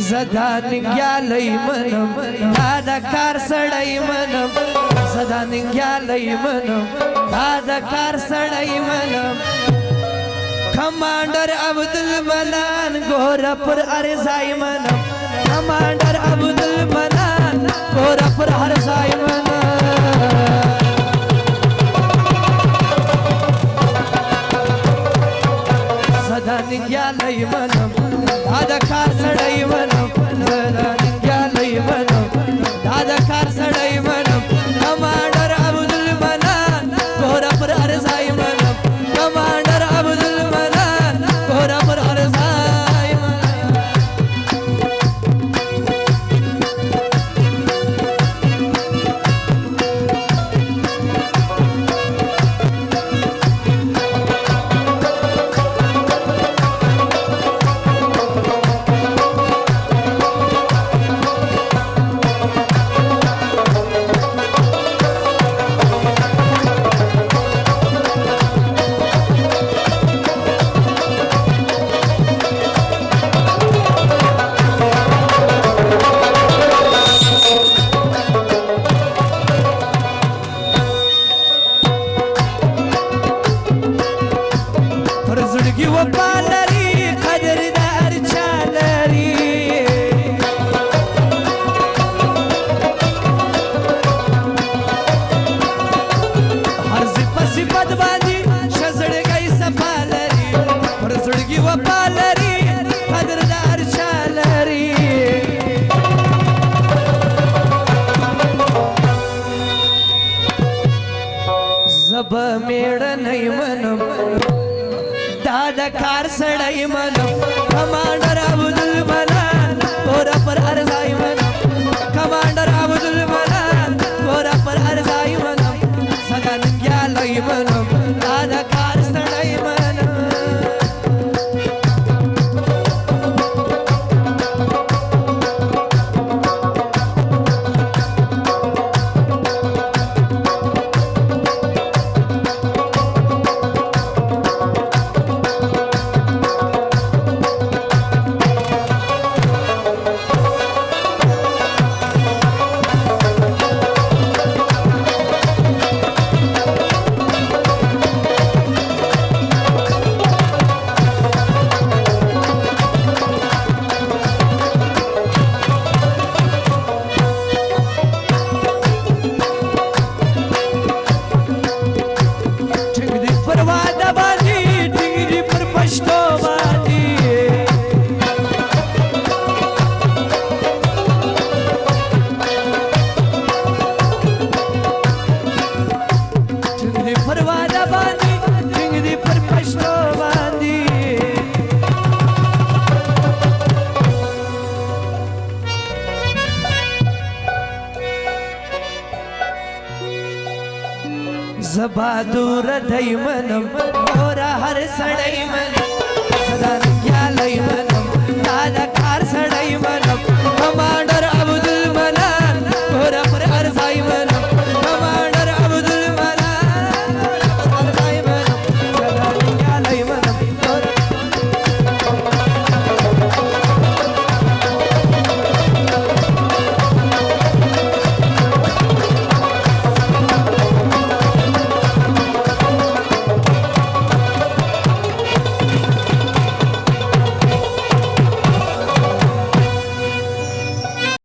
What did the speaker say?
زدا ننګیالی منم دا د کار سړی منم زدا ننګیالی منم دا د کار سړی منم کمانډر عبدالمنان ګوره پر ارزای منم کمانډر عبدالمنان ګوره پر ارزای منم زدا ننګیالی منم دا د کار سړی منم زدا ننګیالی منم دا د کار سړی منم کمانډر عبدالمنان ګوره پر ارزای منم کمانډر عبدالمنان ګوره پر ارزای منم زب میړنی منم دا د کار سړی منم کمانډر عبدالمنان ګوره پر ارزای منم کمانډر عبدالمنان ګوره پر ارزای منم زدا ننګیالی منم دا د کار سړی منم زبا دور دی منم ګوره هر سړی منم